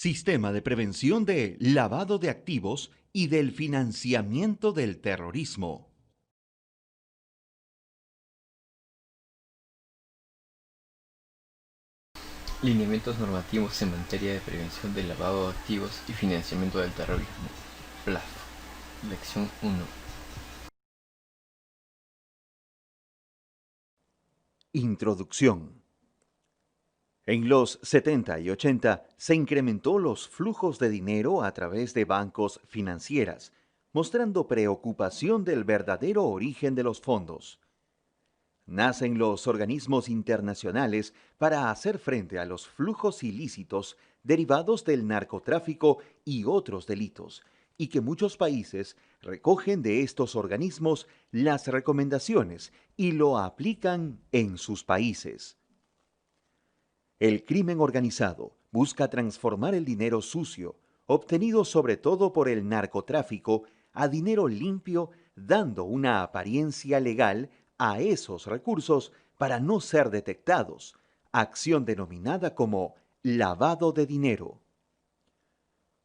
Sistema de prevención de lavado de activos y del financiamiento del terrorismo. Lineamientos normativos en materia de prevención del lavado de activos y financiamiento del terrorismo. PLAF. Lección 1. Introducción. En los 70 y 80 se incrementó los flujos de dinero a través de bancos financieras, mostrando preocupación del verdadero origen de los fondos. Nacen los organismos internacionales para hacer frente a los flujos ilícitos derivados del narcotráfico y otros delitos, y que muchos países recogen de estos organismos las recomendaciones y lo aplican en sus países. El crimen organizado busca transformar el dinero sucio, obtenido sobre todo por el narcotráfico, a dinero limpio, dando una apariencia legal a esos recursos para no ser detectados, acción denominada como lavado de dinero.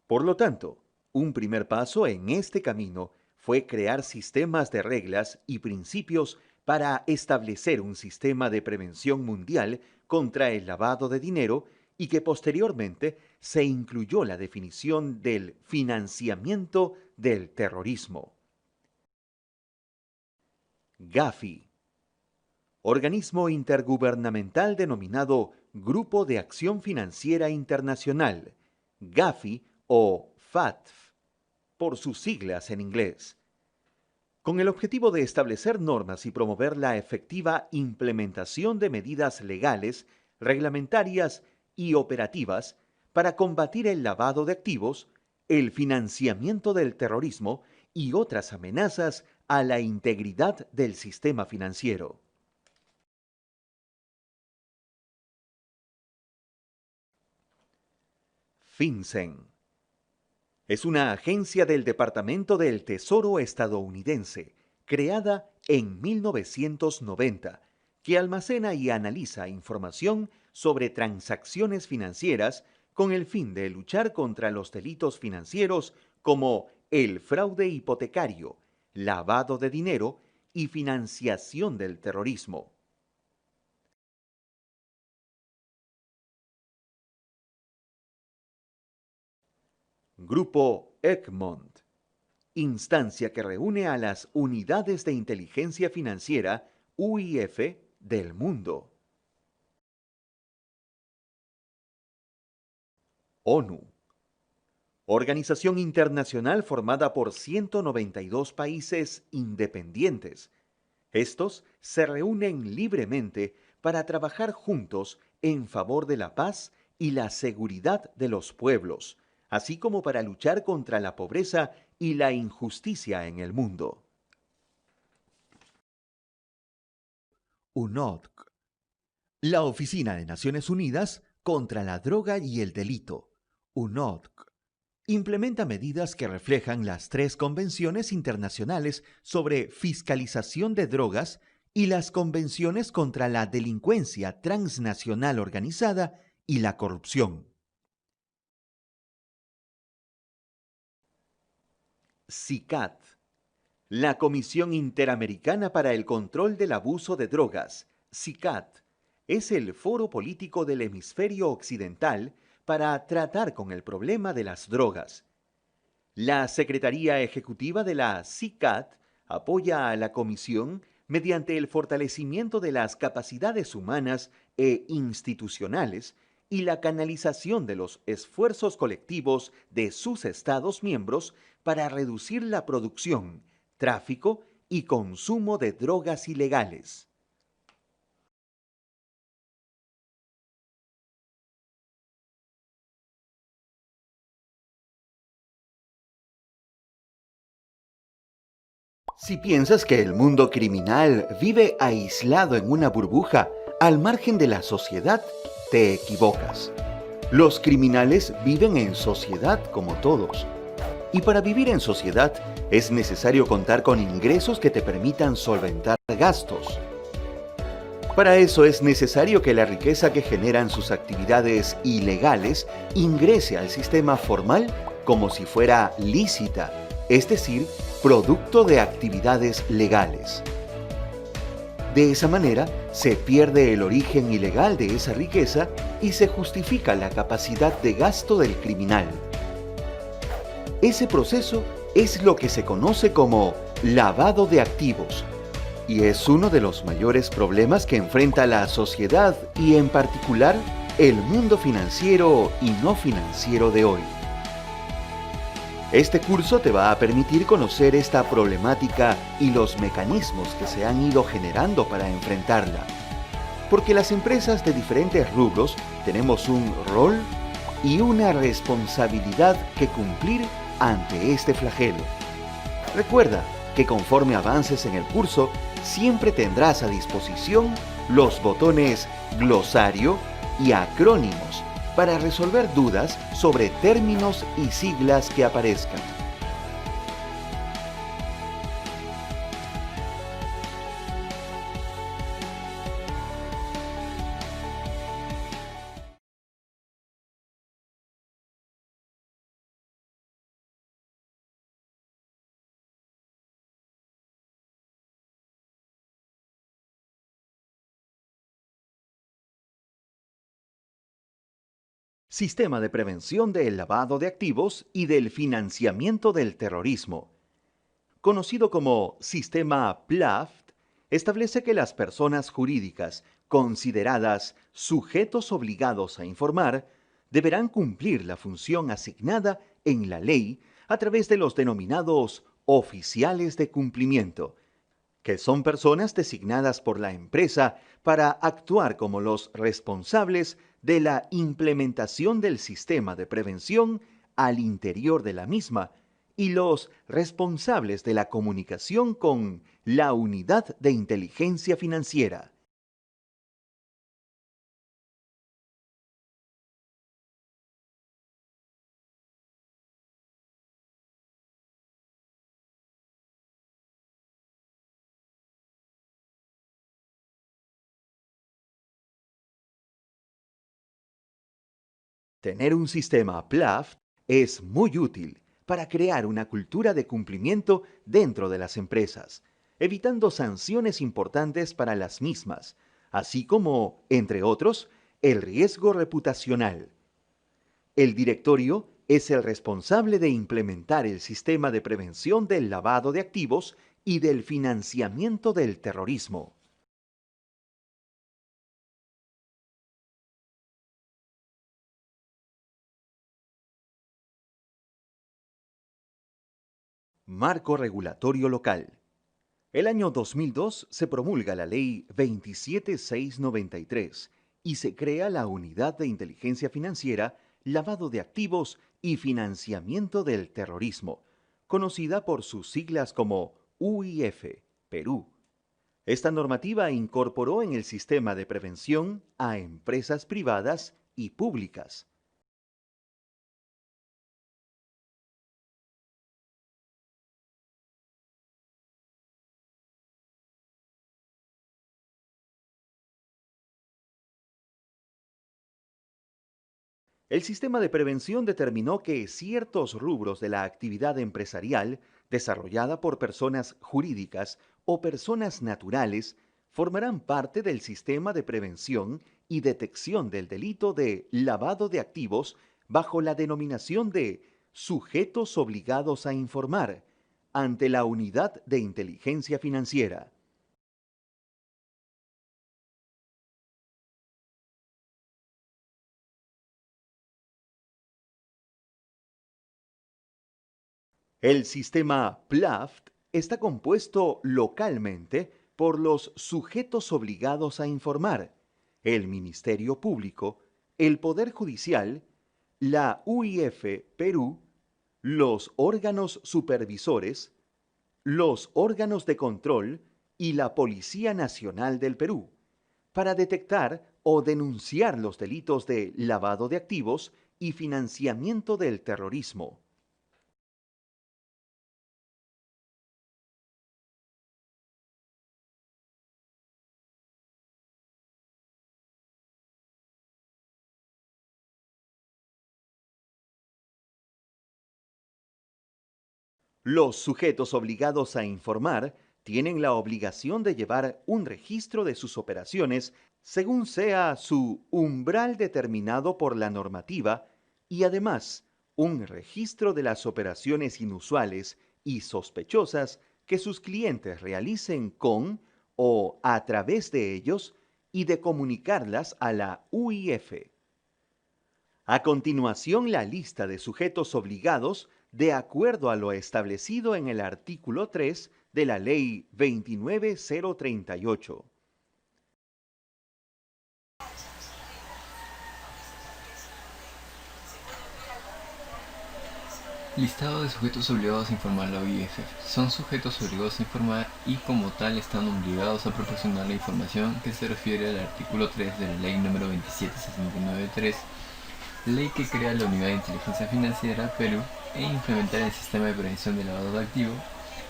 Por lo tanto, un primer paso en este camino fue crear sistemas de reglas y principios para establecer un sistema de prevención mundial contra el lavado de dinero y que posteriormente se incluyó la definición del financiamiento del terrorismo. Gafi, organismo intergubernamental denominado Grupo de Acción Financiera Internacional, Gafi o FATF, por sus siglas en inglés, con el objetivo de establecer normas y promover la efectiva implementación de medidas legales, reglamentarias y operativas para combatir el lavado de activos, el financiamiento del terrorismo y otras amenazas a la integridad del sistema financiero. FinCEN es una agencia del Departamento del Tesoro estadounidense, creada en 1990, que almacena y analiza información sobre transacciones financieras con el fin de luchar contra los delitos financieros como el fraude hipotecario, lavado de dinero y financiación del terrorismo. Grupo Egmont, instancia que reúne a las unidades de inteligencia financiera UIF del mundo. ONU, organización internacional formada por 192 países independientes. Estos se reúnen libremente para trabajar juntos en favor de la paz y la seguridad de los pueblos, así como para luchar contra la pobreza y la injusticia en el mundo. UNODC, la Oficina de Naciones Unidas contra la Droga y el Delito, UNODC, implementa medidas que reflejan las 3 convenciones internacionales sobre fiscalización de drogas y las convenciones contra la delincuencia transnacional organizada y la corrupción. CICAD, la Comisión Interamericana para el Control del Abuso de Drogas, CICAD, es el foro político del hemisferio occidental para tratar con el problema de las drogas. La Secretaría Ejecutiva de la CICAD apoya a la Comisión mediante el fortalecimiento de las capacidades humanas e institucionales y la canalización de los esfuerzos colectivos de sus Estados miembros para reducir la producción, tráfico y consumo de drogas ilegales. Si piensas que el mundo criminal vive aislado en una burbuja al margen de la sociedad, te equivocas. Los criminales viven en sociedad como todos. Y para vivir en sociedad es necesario contar con ingresos que te permitan solventar gastos. Para eso es necesario que la riqueza que generan sus actividades ilegales ingrese al sistema formal como si fuera lícita, es decir, producto de actividades legales. De esa manera, se pierde el origen ilegal de esa riqueza y se justifica la capacidad de gasto del criminal. Ese proceso es lo que se conoce como lavado de activos y es uno de los mayores problemas que enfrenta la sociedad y en particular el mundo financiero y no financiero de hoy. Este curso te va a permitir conocer esta problemática y los mecanismos que se han ido generando para enfrentarla. Porque las empresas de diferentes rubros tenemos un rol y una responsabilidad que cumplir ante este flagelo. Recuerda que conforme avances en el curso, siempre tendrás a disposición los botones glosario y acrónimos para resolver dudas sobre términos y siglas que aparezcan. Sistema de prevención del lavado de activos y del financiamiento del terrorismo. Conocido como Sistema PLAFT, establece que las personas jurídicas consideradas sujetos obligados a informar deberán cumplir la función asignada en la ley a través de los denominados oficiales de cumplimiento, que son personas designadas por la empresa para actuar como los responsables de la implementación del sistema de prevención al interior de la misma y los responsables de la comunicación con la unidad de inteligencia financiera. Tener un sistema PLAFT es muy útil para crear una cultura de cumplimiento dentro de las empresas, evitando sanciones importantes para las mismas, así como, entre otros, el riesgo reputacional. El directorio es el responsable de implementar el sistema de prevención del lavado de activos y del financiamiento del terrorismo. Marco regulatorio local. El año 2002 se promulga la Ley 27693 y se crea la Unidad de Inteligencia Financiera, Lavado de Activos y Financiamiento del Terrorismo, conocida por sus siglas como UIF, Perú. Esta normativa incorporó en el sistema de prevención a empresas privadas y públicas. El sistema de prevención determinó que ciertos rubros de la actividad empresarial desarrollada por personas jurídicas o personas naturales formarán parte del sistema de prevención y detección del delito de lavado de activos bajo la denominación de sujetos obligados a informar ante la Unidad de Inteligencia Financiera. El sistema PLAFT está compuesto localmente por los sujetos obligados a informar, el Ministerio Público, el Poder Judicial, la UIF Perú, los órganos supervisores, los órganos de control y la Policía Nacional del Perú, para detectar o denunciar los delitos de lavado de activos y financiamiento del terrorismo. Los sujetos obligados a informar tienen la obligación de llevar un registro de sus operaciones según sea su umbral determinado por la normativa y además un registro de las operaciones inusuales y sospechosas que sus clientes realicen con o a través de ellos y de comunicarlas a la UIF. A continuación, la lista de sujetos obligados de acuerdo a lo establecido en el artículo 3 de la Ley 29038. Listado de sujetos obligados a informar a la OIF. Son sujetos obligados a informar y como tal están obligados a proporcionar la información que se refiere al artículo 3 de la Ley número 27693, ley que crea la Unidad de Inteligencia Financiera Perú e implementar el sistema de prevención del lavado de activos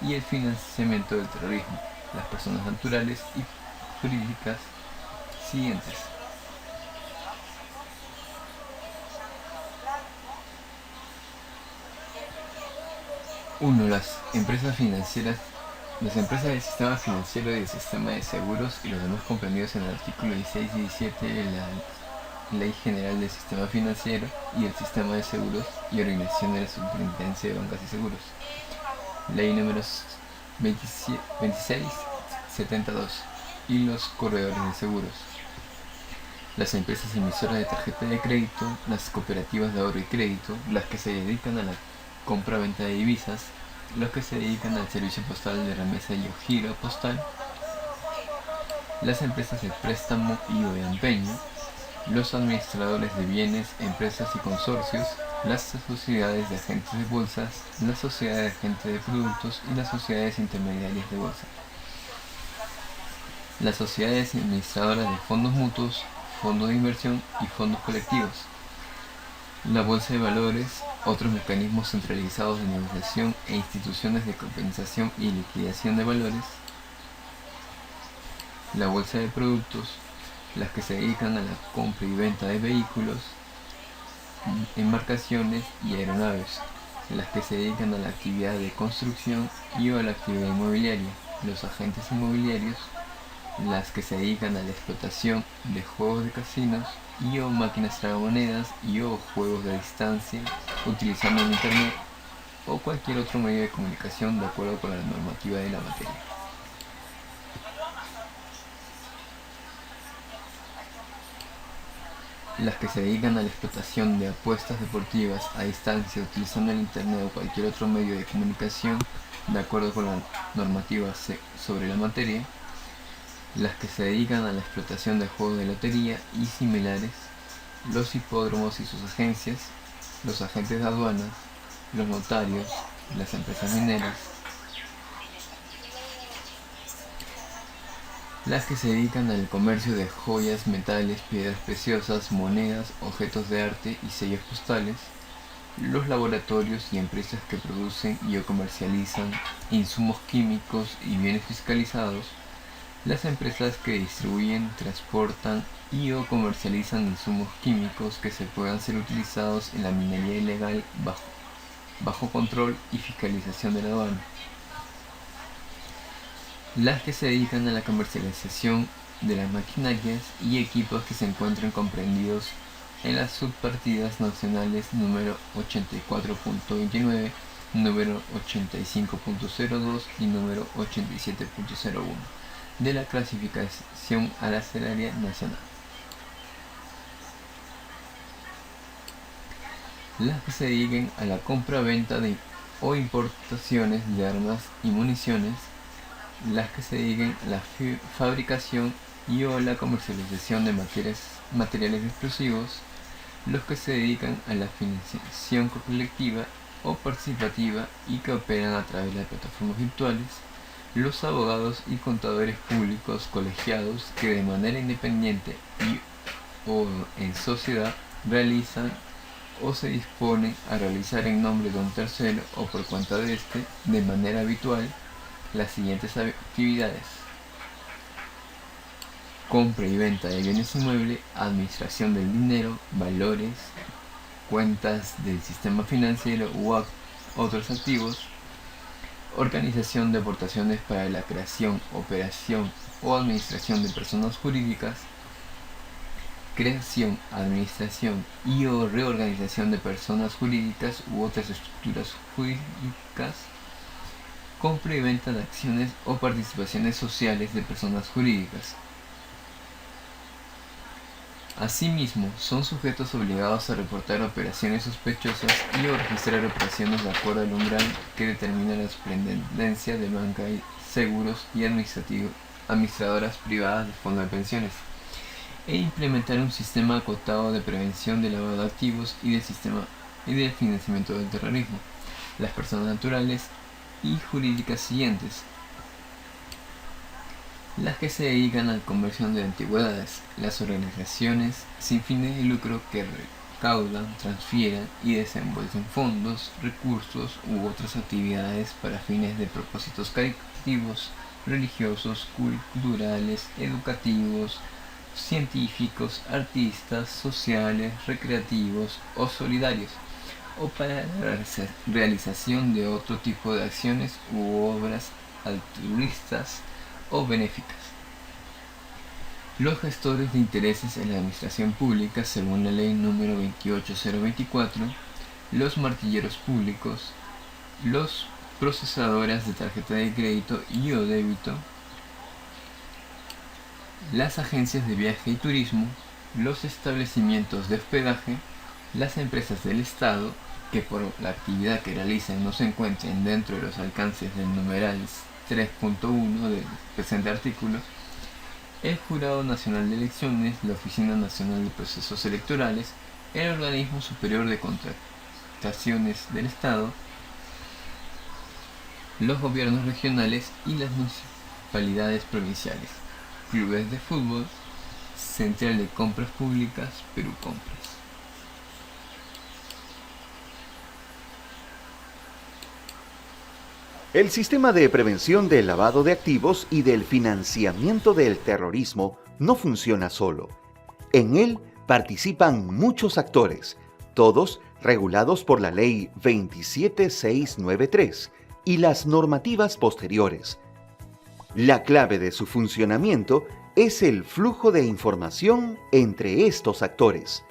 y el financiamiento del terrorismo, las personas naturales y jurídicas siguientes. 1. Las empresas financieras. Las empresas del sistema financiero y del sistema de seguros y los demás comprendidos en el artículo 16 y 17 de la Ley General del Sistema Financiero y el Sistema de Seguros y Organización de la Superintendencia de Bancas y Seguros. Ley número 2672 y los corredores de seguros. Las empresas emisoras de tarjeta de crédito, las cooperativas de ahorro y crédito, las que se dedican a la compra-venta de divisas, los que se dedican al servicio postal de remesa y o giro postal, las empresas de préstamo y o de empeño, los administradores de bienes, empresas y consorcios, las sociedades de agentes de bolsas, las sociedades de agentes de productos y las sociedades intermediarias de bolsa, las sociedades administradoras de fondos mutuos, fondos de inversión y fondos colectivos, la bolsa de valores, otros mecanismos centralizados de negociación e instituciones de compensación y liquidación de valores, la bolsa de productos, las que se dedican a la compra y venta de vehículos, embarcaciones y aeronaves, las que se dedican a la actividad de construcción y o a la actividad inmobiliaria, los agentes inmobiliarios, las que se dedican a la explotación de juegos de casinos y o máquinas tragamonedas y o juegos de distancia utilizando el internet o cualquier otro medio de comunicación de acuerdo con la normativa de la materia. Las que se dedican a la explotación de apuestas deportivas a distancia utilizando el internet o cualquier otro medio de comunicación de acuerdo con la normativa sobre la materia, las que se dedican a la explotación de juegos de lotería y similares, los hipódromos y sus agencias, los agentes de aduanas, los notarios, las empresas mineras, las que se dedican al comercio de joyas, metales, piedras preciosas, monedas, objetos de arte y sellos postales, los laboratorios y empresas que producen y o comercializan insumos químicos y bienes fiscalizados, las empresas que distribuyen, transportan y o comercializan insumos químicos que se puedan ser utilizados en la minería ilegal bajo control y fiscalización de la aduana, las que se dedican a la comercialización de las maquinarias y equipos que se encuentran comprendidos en las subpartidas nacionales número 84.29, número 85.02 y número 87.01 de la clasificación arancelaria nacional. Las que se dediquen a la compra-venta o importaciones de armas y municiones, las que se dediquen a la fabricación y o la comercialización de materiales explosivos, los que se dedican a la financiación colectiva o participativa y que operan a través de plataformas virtuales, los abogados y contadores públicos colegiados que de manera independiente y o en sociedad realizan o se disponen a realizar en nombre de un tercero o por cuenta de éste de manera habitual las siguientes actividades: compra y venta de bienes inmuebles, administración del dinero, valores, cuentas del sistema financiero u otros activos, organización de aportaciones para la creación, operación o administración de personas jurídicas, creación, administración y o reorganización de personas jurídicas u otras estructuras jurídicas, compra y venta de acciones o participaciones sociales de personas jurídicas. Asimismo, son sujetos obligados a reportar operaciones sospechosas y o registrar operaciones de acuerdo al umbral que determina la superintendencia de banca y seguros y administradoras privadas de fondos de pensiones, e implementar un sistema acotado de prevención del lavado de activos y del financiamiento del terrorismo. Las personas naturales y jurídicas siguientes: las que se dedican a la conversión de antigüedades, las organizaciones sin fines de lucro que recaudan, transfieren y desembolsan fondos, recursos u otras actividades para fines de propósitos caritativos, religiosos, culturales, educativos, científicos, artistas, sociales, recreativos o solidarios, o para la realización de otro tipo de acciones u obras altruistas o benéficas. Los gestores de intereses en la administración pública, según la ley número 28024, los martilleros públicos, los procesadoras de tarjeta de crédito y o débito, las agencias de viaje y turismo, los establecimientos de hospedaje, las empresas del Estado, que por la actividad que realizan no se encuentren dentro de los alcances del numeral 3.1 del presente artículo, el Jurado Nacional de Elecciones, la Oficina Nacional de Procesos Electorales, el Organismo Superior de Contrataciones del Estado, los gobiernos regionales y las municipalidades provinciales, clubes de fútbol, Central de Compras Públicas, Perú Compras. El sistema de prevención del lavado de activos y del financiamiento del terrorismo no funciona solo. En él participan muchos actores, todos regulados por la Ley 27693 y las normativas posteriores. La clave de su funcionamiento es el flujo de información entre estos actores.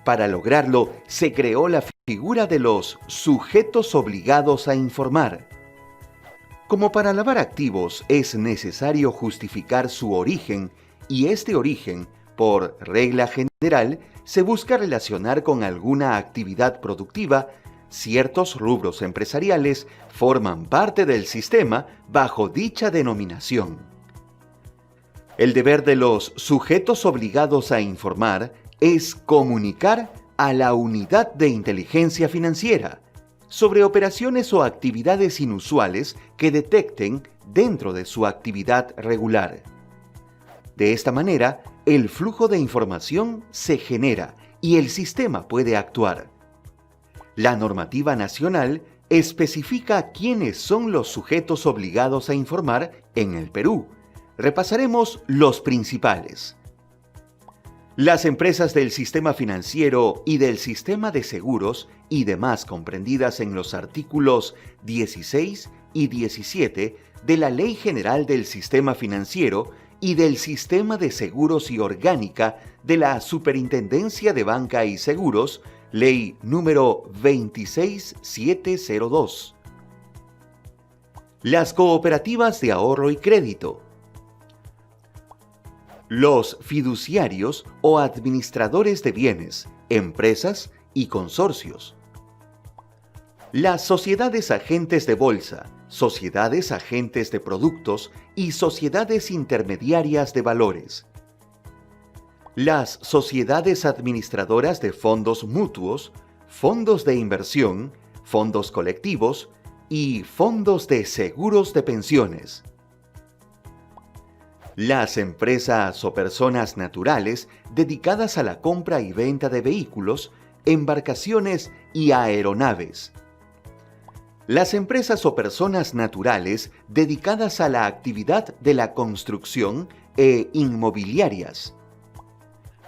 Para lograrlo, se creó la figura de los sujetos obligados a informar. Como para lavar activos es necesario justificar su origen, y este origen, por regla general, se busca relacionar con alguna actividad productiva, ciertos rubros empresariales forman parte del sistema bajo dicha denominación. El deber de los sujetos obligados a informar es comunicar a la Unidad de Inteligencia Financiera sobre operaciones o actividades inusuales que detecten dentro de su actividad regular. De esta manera, el flujo de información se genera y el sistema puede actuar. La normativa nacional especifica quiénes son los sujetos obligados a informar en el Perú. Repasaremos los principales. Las empresas del sistema financiero y del sistema de seguros y demás comprendidas en los artículos 16 y 17 de la Ley General del Sistema Financiero y del Sistema de Seguros y Orgánica de la Superintendencia de Banca y Seguros, Ley número 26702. Las cooperativas de ahorro y crédito. Los fiduciarios o administradores de bienes, empresas y consorcios. Las sociedades agentes de bolsa, sociedades agentes de productos y sociedades intermediarias de valores. Las sociedades administradoras de fondos mutuos, fondos de inversión, fondos colectivos y fondos de seguros de pensiones. Las empresas o personas naturales dedicadas a la compra y venta de vehículos, embarcaciones y aeronaves. Las empresas o personas naturales dedicadas a la actividad de la construcción e inmobiliarias.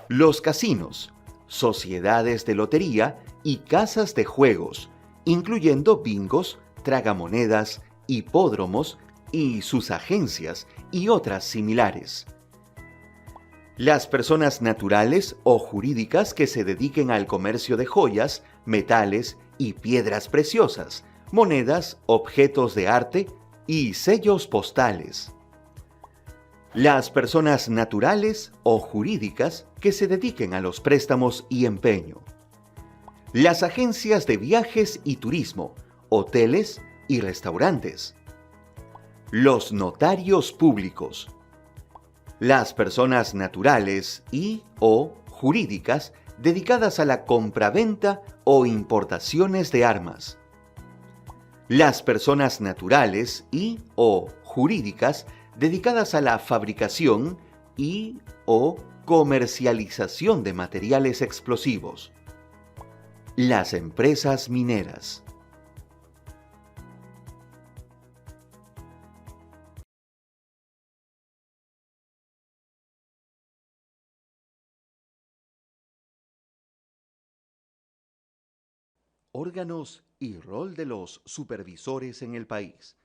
Los casinos, sociedades de lotería y casas de juegos, incluyendo bingos, tragamonedas hipódromos y sus agencias y otras similares. Las personas naturales o jurídicas que se dediquen al comercio de joyas, metales y piedras preciosas, monedas, objetos de arte y sellos postales. Las personas naturales o jurídicas que se dediquen a los préstamos y empeño. Las agencias de viajes y turismo, hoteles y restaurantes. Los notarios públicos. Las personas naturales y/o jurídicas dedicadas a la compraventa o importaciones de armas. Las personas naturales y/o jurídicas dedicadas a la fabricación y/o comercialización de materiales explosivos. Las empresas mineras. Órganos y rol de los supervisores en el país.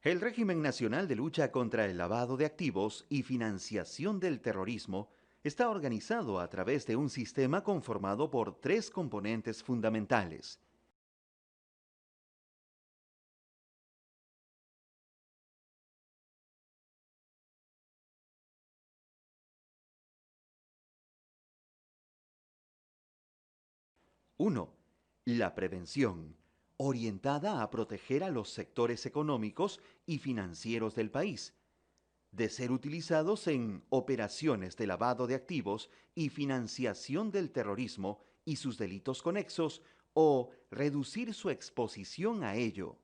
El Régimen Nacional de Lucha contra el Lavado de Activos y Financiación del Terrorismo está organizado a través de un sistema conformado por tres componentes fundamentales. Uno, la prevención, orientada a proteger a los sectores económicos y financieros del país, de ser utilizados en operaciones de lavado de activos y financiación del terrorismo y sus delitos conexos o reducir su exposición a ello.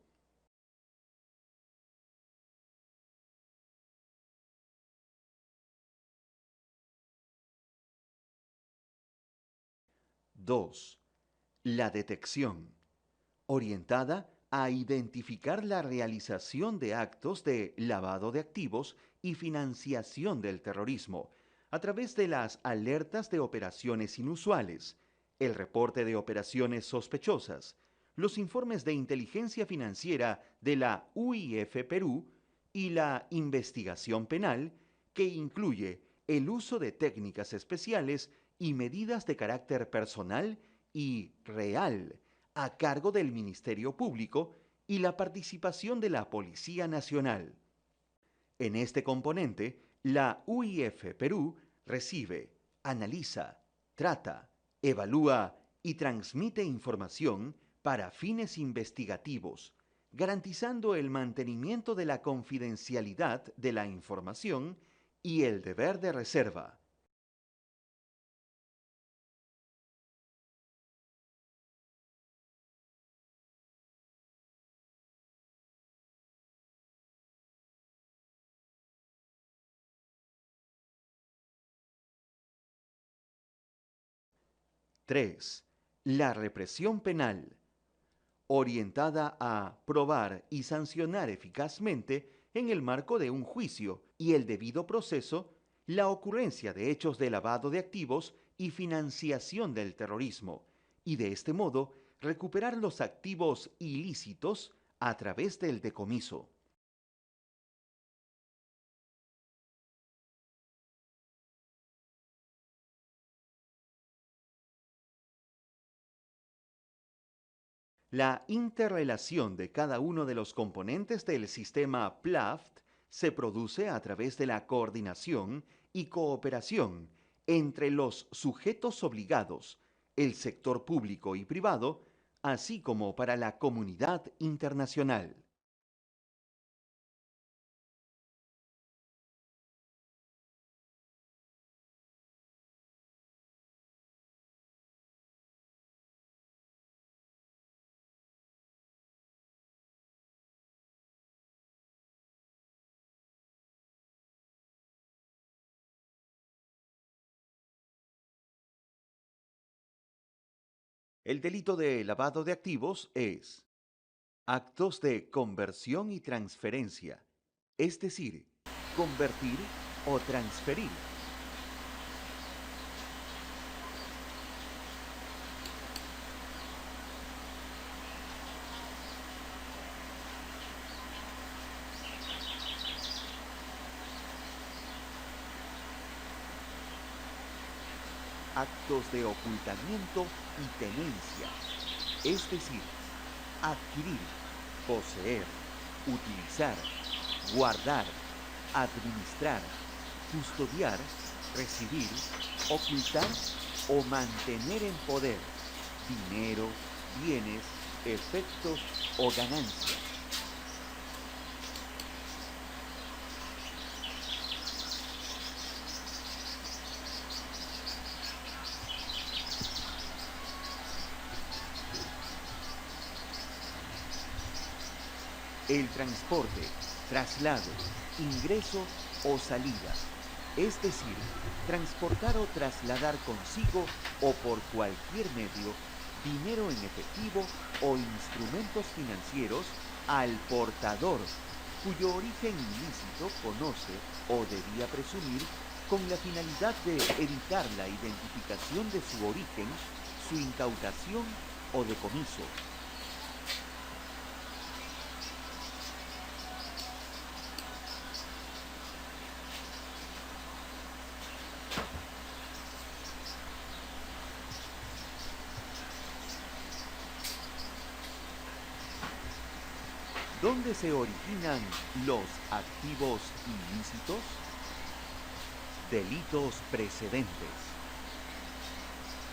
2. La detección, orientada a identificar la realización de actos de lavado de activos y financiación del terrorismo a través de las alertas de operaciones inusuales, el reporte de operaciones sospechosas, los informes de inteligencia financiera de la UIF Perú y la investigación penal, que incluye el uso de técnicas especiales y medidas de carácter personal y real a cargo del Ministerio Público y la participación de la Policía Nacional. En este componente, la UIF Perú recibe, analiza, trata, evalúa y transmite información para fines investigativos, garantizando el mantenimiento de la confidencialidad de la información y el deber de reserva. 3. La represión penal, orientada a probar y sancionar eficazmente en el marco de un juicio y el debido proceso la ocurrencia de hechos de lavado de activos y financiación del terrorismo, y de este modo recuperar los activos ilícitos a través del decomiso. La interrelación de cada uno de los componentes del sistema PLAFT se produce a través de la coordinación y cooperación entre los sujetos obligados, el sector público y privado, así como para la comunidad internacional. El delito de lavado de activos es actos de conversión y transferencia, es decir, convertir o transferir. actos de ocultamiento y tenencia, es decir, adquirir, poseer, utilizar, guardar, administrar, custodiar, recibir, ocultar o mantener en poder dinero, bienes, efectos o ganancias. El transporte, traslado, ingreso o salida, es decir, transportar o trasladar consigo o por cualquier medio dinero en efectivo o instrumentos financieros al portador, cuyo origen ilícito conoce o debía presumir con la finalidad de evitar la identificación de su origen, su incautación o decomiso. ¿Dónde se originan los activos ilícitos? Delitos precedentes.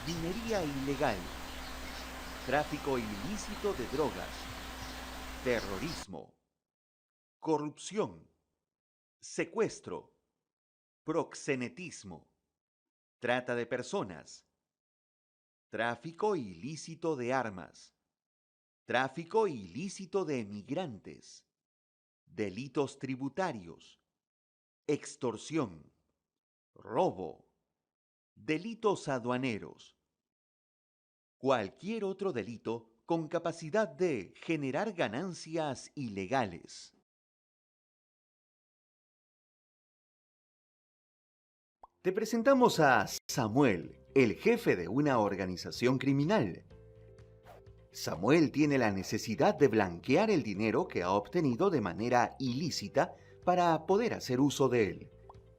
Minería ilegal. Tráfico ilícito de drogas. Terrorismo. Corrupción. Secuestro. Proxenetismo. Trata de personas. Tráfico ilícito de armas. Tráfico ilícito de migrantes. Delitos tributarios. Extorsión. Robo. Delitos aduaneros. Cualquier otro delito con capacidad de generar ganancias ilegales. Te presentamos a Samuel, el jefe de una organización criminal. Samuel tiene la necesidad de blanquear el dinero que ha obtenido de manera ilícita para poder hacer uso de él.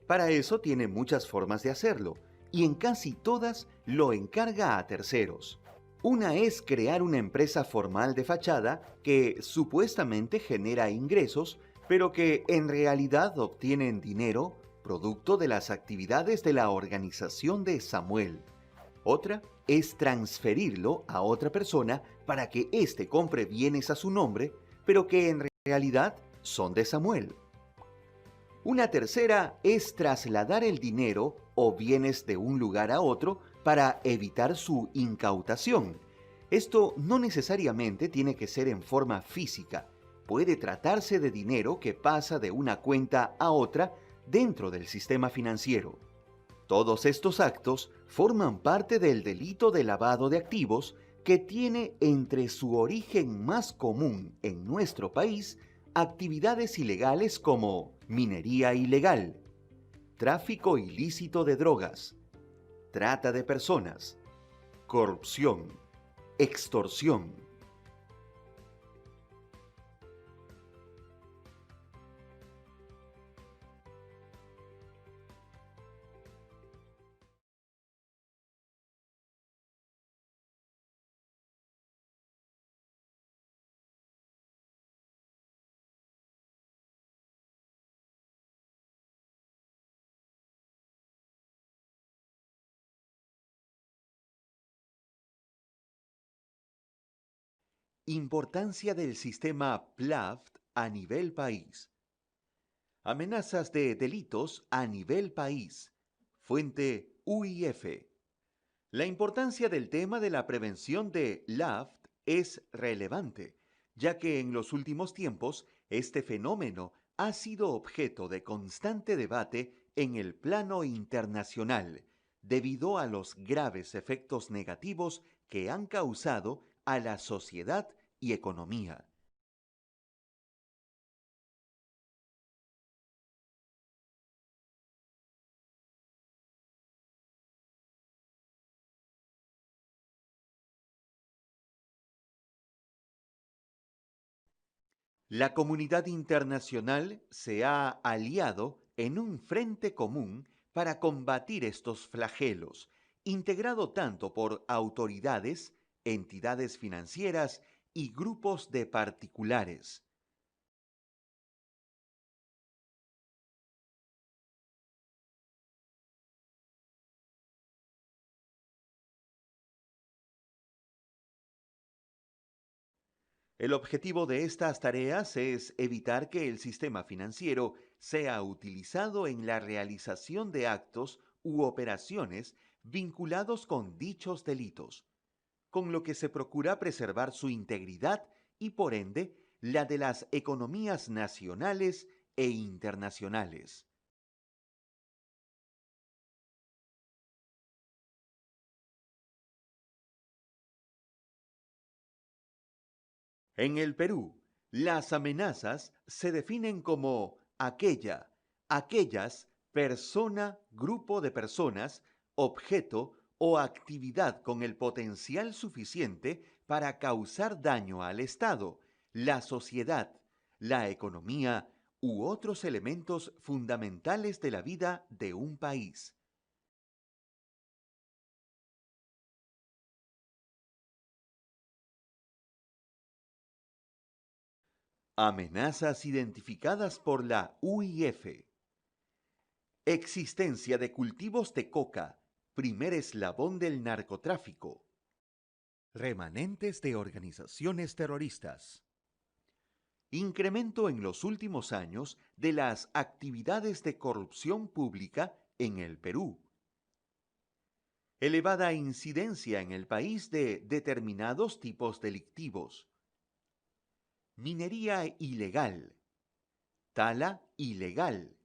Para eso tiene muchas formas de hacerlo, y en casi todas lo encarga a terceros. Una es crear una empresa formal de fachada que supuestamente genera ingresos, pero que en realidad obtienen dinero producto de las actividades de la organización de Samuel. Otra es transferirlo a otra persona para que éste compre bienes a su nombre, pero que en realidad son de Samuel. Una tercera es trasladar el dinero o bienes de un lugar a otro para evitar su incautación. Esto no necesariamente tiene que ser en forma física. Puede tratarse de dinero que pasa de una cuenta a otra dentro del sistema financiero. Todos estos actos forman parte del delito de lavado de activos que tiene entre su origen más común en nuestro país actividades ilegales como minería ilegal, tráfico ilícito de drogas, trata de personas, corrupción, extorsión. Importancia del sistema PLAFT a nivel país. Amenazas de delitos a nivel país. Fuente UIF. La importancia del tema de la prevención de LAFT es relevante, ya que en los últimos tiempos este fenómeno ha sido objeto de constante debate en el plano internacional, debido a los graves efectos negativos que han causado a la sociedad y economía. La comunidad internacional se ha aliado en un frente común para combatir estos flagelos integrado tanto por autoridades, entidades financieras y grupos de particulares. El objetivo de estas tareas es evitar que el sistema financiero sea utilizado en la realización de actos u operaciones vinculados con dichos delitos, con lo que se procura preservar su integridad y, por ende, la de las economías nacionales e internacionales. En el Perú, las amenazas se definen como aquellas, persona, grupo de personas, objeto o actividad con el potencial suficiente para causar daño al Estado, la sociedad, la economía u otros elementos fundamentales de la vida de un país. Amenazas identificadas por la UIF. Existencia de cultivos de coca, primer eslabón del narcotráfico. Remanentes de organizaciones terroristas. Incremento en los últimos años de las actividades de corrupción pública en el Perú. Elevada incidencia en el país de determinados tipos delictivos. Minería ilegal. Tala ilegal.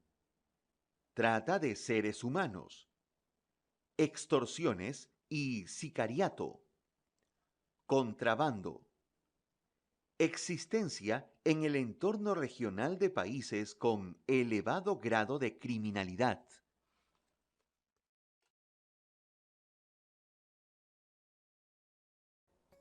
Trata de seres humanos. Extorsiones y sicariato. Contrabando. Existencia en el entorno regional de países con elevado grado de criminalidad.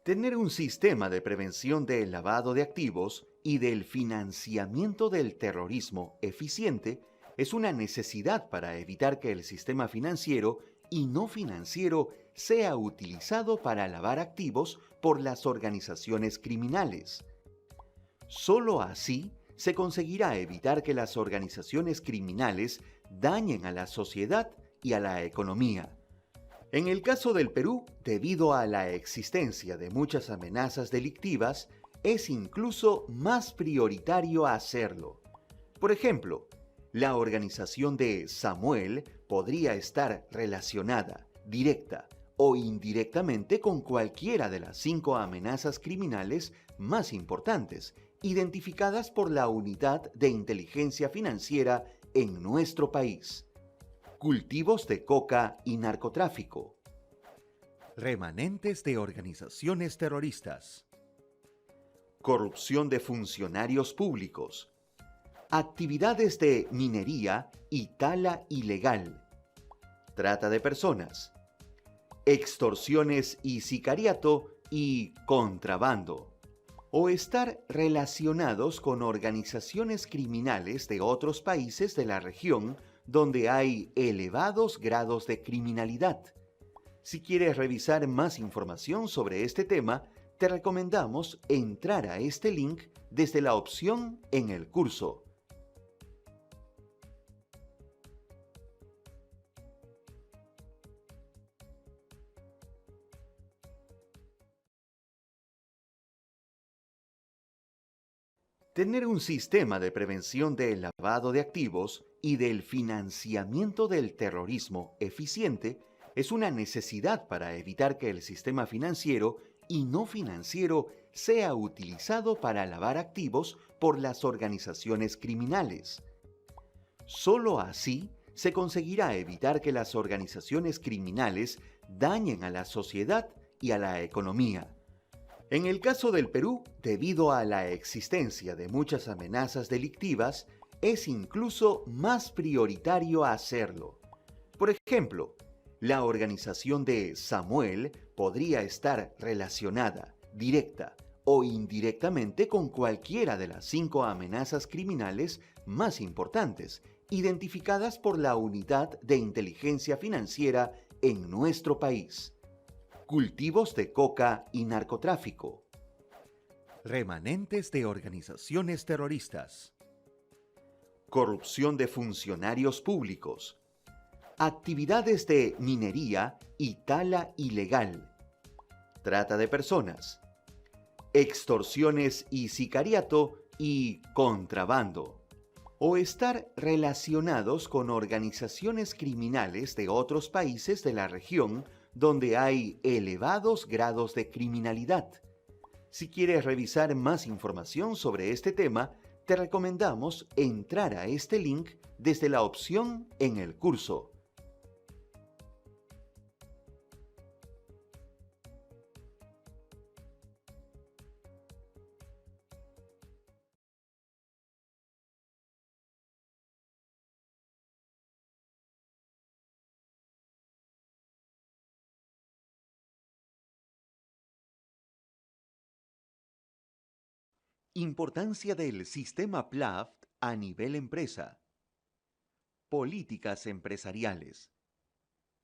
Tener un sistema de prevención del lavado de activos y del financiamiento del terrorismo eficiente es una necesidad para evitar que el sistema financiero y no financiero sea utilizado para lavar activos por las organizaciones criminales. Solo así se conseguirá evitar que las organizaciones criminales dañen a la sociedad y a la economía. En el caso del Perú, debido a la existencia de muchas amenazas delictivas, es incluso más prioritario hacerlo. Por ejemplo, la organización de Samuel podría estar relacionada, directa o indirectamente, con cualquiera de las 5 amenazas criminales más importantes, identificadas por la Unidad de Inteligencia Financiera en nuestro país. Cultivos de coca y narcotráfico. Remanentes de organizaciones terroristas. Corrupción de funcionarios públicos. Actividades de minería y tala ilegal. Trata de personas. Extorsiones y sicariato y contrabando. O estar relacionados con organizaciones criminales de otros países de la región donde hay elevados grados de criminalidad. Si quieres revisar más información sobre este tema, te recomendamos entrar a este link desde la opción en el curso. Tener un sistema de prevención del lavado de activos y del financiamiento del terrorismo eficiente es una necesidad para evitar que el sistema financiero y no financiero sea utilizado para lavar activos por las organizaciones criminales. Solo así se conseguirá evitar que las organizaciones criminales dañen a la sociedad y a la economía. En el caso del Perú, debido a la existencia de muchas amenazas delictivas, es incluso más prioritario hacerlo. Por ejemplo, la organización de Samuel podría estar relacionada, directa o indirectamente, con cualquiera de las 5 amenazas criminales más importantes, identificadas por la Unidad de Inteligencia Financiera en nuestro país. Cultivos de coca y narcotráfico. Remanentes de organizaciones terroristas. Corrupción de funcionarios públicos. Actividades de minería y tala ilegal. Trata de personas. Extorsiones y sicariato y contrabando. O estar relacionados con organizaciones criminales de otros países de la región donde hay elevados grados de criminalidad. Si quieres revisar más información sobre este tema, te recomendamos entrar a este link desde la opción en el curso. Importancia del sistema PLAFT a nivel empresa. Políticas empresariales.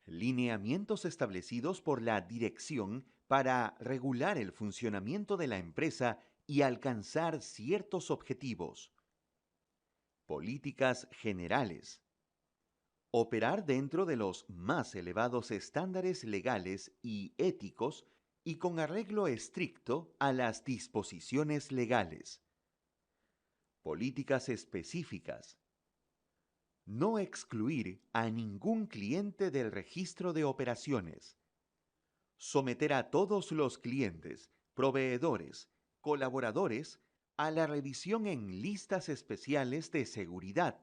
Lineamientos establecidos por la dirección para regular el funcionamiento de la empresa y alcanzar ciertos objetivos. Políticas generales. Operar dentro de los más elevados estándares legales y éticos y con arreglo estricto a las disposiciones legales. Políticas específicas. No excluir a ningún cliente del registro de operaciones. Someter a todos los clientes, proveedores, colaboradores a la revisión en listas especiales de seguridad,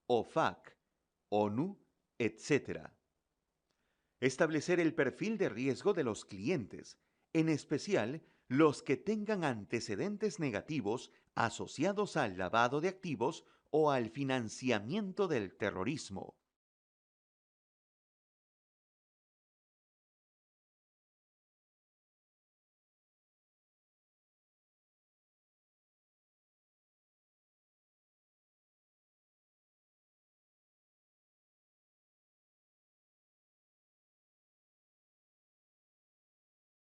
OFAC, ONU, etc. Establecer el perfil de riesgo de los clientes, en especial los que tengan antecedentes negativos asociados al lavado de activos o al financiamiento del terrorismo.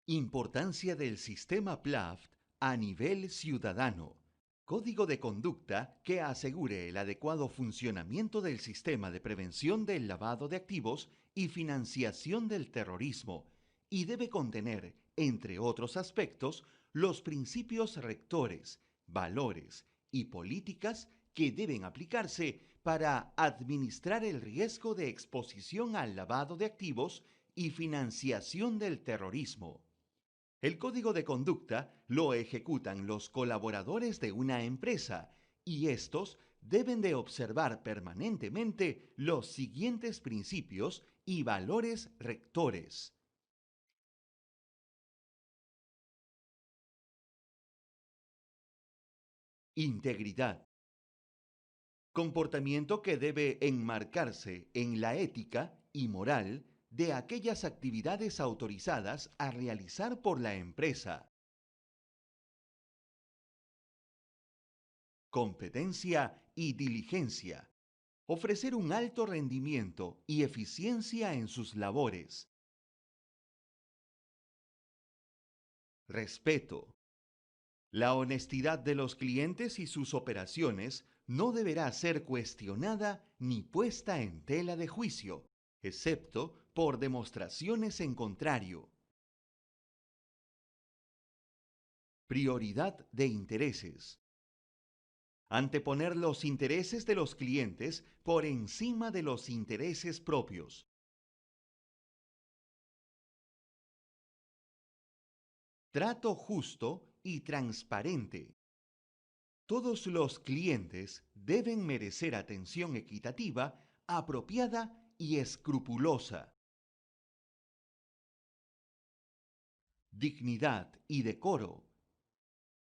Importancia del sistema PLAFT a nivel ciudadano. Código de conducta que asegure el adecuado funcionamiento del sistema de prevención del lavado de activos y financiación del terrorismo y debe contener, entre otros aspectos, los principios rectores, valores y políticas que deben aplicarse para administrar el riesgo de exposición al lavado de activos y financiación del terrorismo. El código de conducta lo ejecutan los colaboradores de una empresa y estos deben de observar permanentemente los siguientes principios y valores rectores. Integridad. Comportamiento que debe enmarcarse en la ética y moral de aquellas actividades autorizadas a realizar por la empresa. Competencia y diligencia. Ofrecer un alto rendimiento y eficiencia en sus labores. Respeto. La honestidad de los clientes y sus operaciones no deberá ser cuestionada ni puesta en tela de juicio, excepto por demostraciones en contrario. Prioridad de intereses. Anteponer los intereses de los clientes por encima de los intereses propios. Trato justo y transparente. Todos los clientes deben merecer atención equitativa, apropiada y escrupulosa. Dignidad y decoro.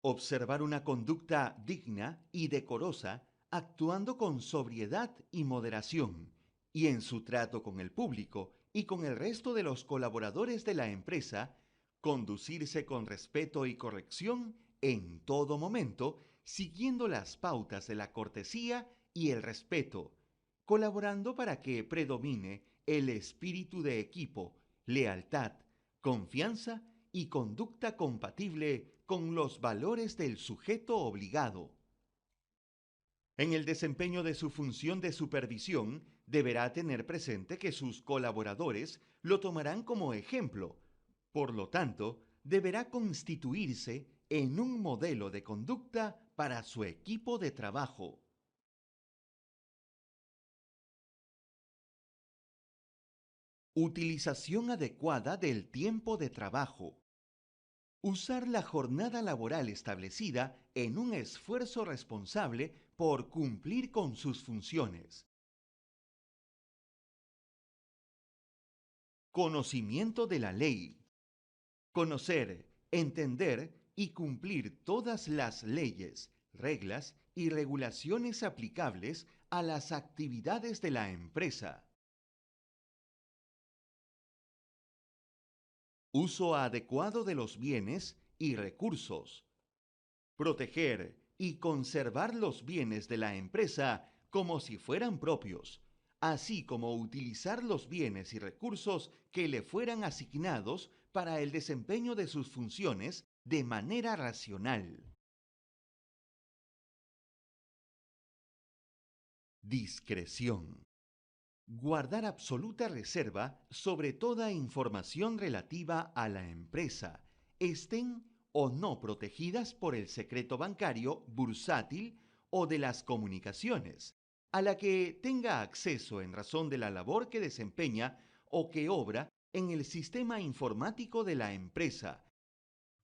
Observar una conducta digna y decorosa, actuando con sobriedad y moderación, y en su trato con el público y con el resto de los colaboradores de la empresa, conducirse con respeto y corrección en todo momento, siguiendo las pautas de la cortesía y el respeto, colaborando para que predomine el espíritu de equipo, lealtad, confianza y conducta compatible con los valores del sujeto obligado. En el desempeño de su función de supervisión, deberá tener presente que sus colaboradores lo tomarán como ejemplo. Por lo tanto, deberá constituirse en un modelo de conducta para su equipo de trabajo. Utilización adecuada del tiempo de trabajo. Usar la jornada laboral establecida en un esfuerzo responsable por cumplir con sus funciones. Conocimiento de la ley. Conocer, entender y cumplir todas las leyes, reglas y regulaciones aplicables a las actividades de la empresa. Uso adecuado de los bienes y recursos. Proteger y conservar los bienes de la empresa como si fueran propios, así como utilizar los bienes y recursos que le fueran asignados para el desempeño de sus funciones de manera racional. Discreción. Guardar absoluta reserva sobre toda información relativa a la empresa, estén o no protegidas por el secreto bancario, bursátil o de las comunicaciones, a la que tenga acceso en razón de la labor que desempeña o que obra en el sistema informático de la empresa,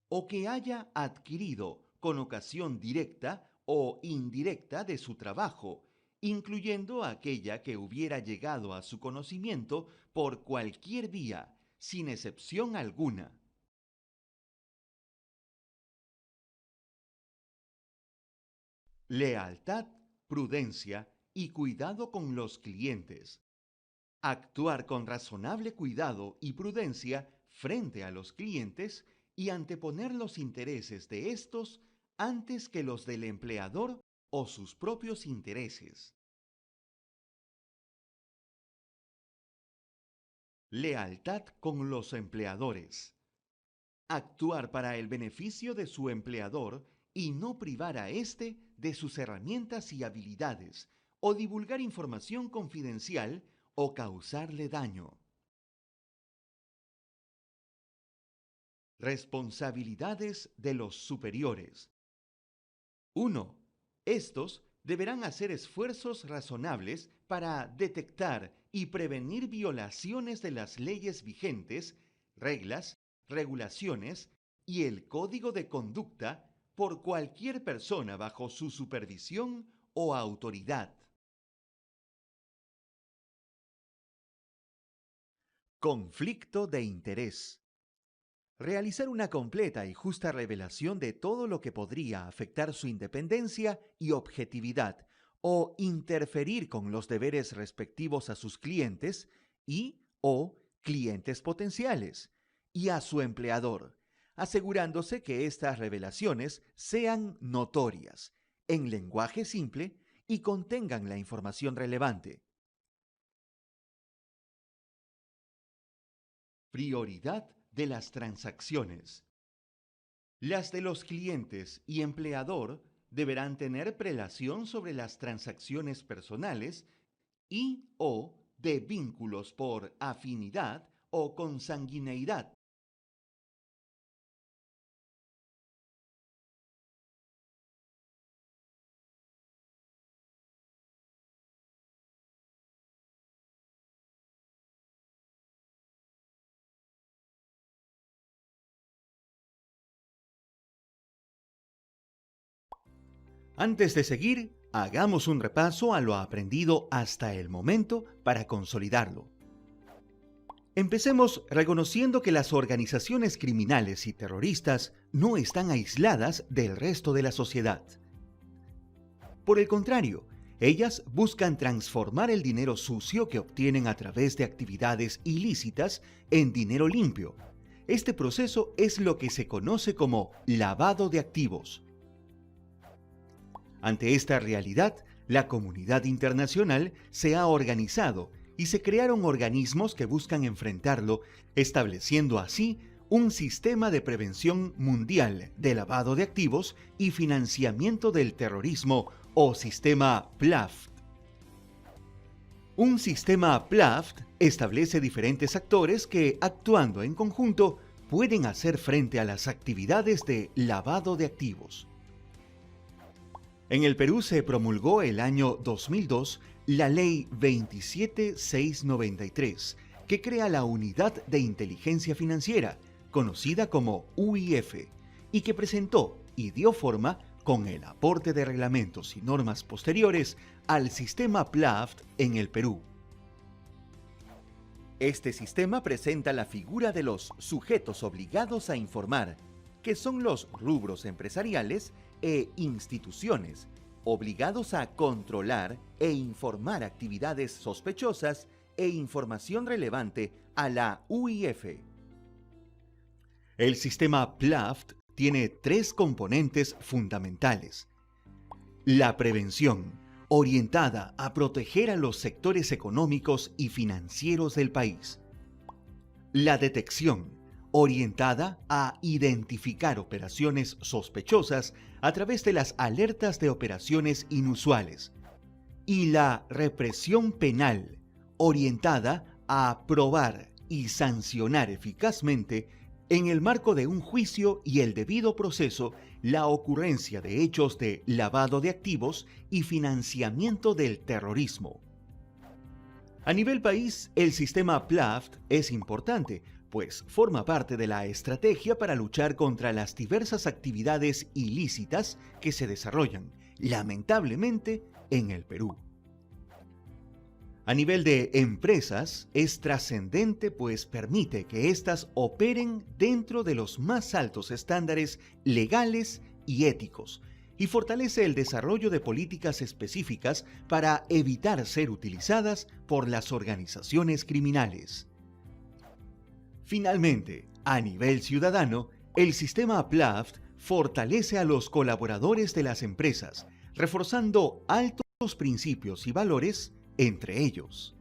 o que haya adquirido con ocasión directa o indirecta de su trabajo, incluyendo aquella que hubiera llegado a su conocimiento por cualquier vía, sin excepción alguna. Lealtad, prudencia y cuidado con los clientes. Actuar con razonable cuidado y prudencia frente a los clientes y anteponer los intereses de estos antes que los del empleador o sus propios intereses. Lealtad con los empleadores. Actuar para el beneficio de su empleador y no privar a éste de sus herramientas y habilidades, o divulgar información confidencial o causarle daño. Responsabilidades de los superiores. 1. Estos deberán hacer esfuerzos razonables para detectar y prevenir violaciones de las leyes vigentes, reglas, regulaciones y el código de conducta por cualquier persona bajo su supervisión o autoridad. Conflicto de interés. Realizar una completa y justa revelación de todo lo que podría afectar su independencia y objetividad o interferir con los deberes respectivos a sus clientes y/o clientes potenciales y a su empleador, asegurándose que estas revelaciones sean notorias, en lenguaje simple y contengan la información relevante. Prioridad de las transacciones. Las de los clientes y empleador deberán tener prelación sobre las transacciones personales y/o de vínculos por afinidad o consanguineidad. Antes de seguir, hagamos un repaso a lo aprendido hasta el momento para consolidarlo. Empecemos reconociendo que las organizaciones criminales y terroristas no están aisladas del resto de la sociedad. Por el contrario, ellas buscan transformar el dinero sucio que obtienen a través de actividades ilícitas en dinero limpio. Este proceso es lo que se conoce como lavado de activos. Ante esta realidad, la comunidad internacional se ha organizado y se crearon organismos que buscan enfrentarlo, estableciendo así un sistema de prevención mundial de lavado de activos y financiamiento del terrorismo o sistema PLAFT. Un sistema PLAFT establece diferentes actores que, actuando en conjunto, pueden hacer frente a las actividades de lavado de activos. En el Perú se promulgó el año 2002 la Ley 27693, que crea la Unidad de Inteligencia Financiera, conocida como UIF, y que presentó y dio forma, con el aporte de reglamentos y normas posteriores, al sistema PLAFT en el Perú. Este sistema presenta la figura de los sujetos obligados a informar, que son los rubros empresariales e instituciones, obligados a controlar e informar actividades sospechosas e información relevante a la UIF. El sistema PLAFT tiene tres componentes fundamentales. La prevención, orientada a proteger a los sectores económicos y financieros del país. La detección, orientada a identificar operaciones sospechosas a través de las alertas de operaciones inusuales. Y la represión penal, orientada a probar y sancionar eficazmente, en el marco de un juicio y el debido proceso, la ocurrencia de hechos de lavado de activos y financiamiento del terrorismo. A nivel país, el sistema PLAFT es importante, pues forma parte de la estrategia para luchar contra las diversas actividades ilícitas que se desarrollan, lamentablemente, en el Perú. A nivel de empresas, es trascendente, pues permite que éstas operen dentro de los más altos estándares legales y éticos, y fortalece el desarrollo de políticas específicas para evitar ser utilizadas por las organizaciones criminales. Finalmente, a nivel ciudadano, el sistema PLAFT fortalece a los colaboradores de las empresas, reforzando altos principios y valores entre ellos.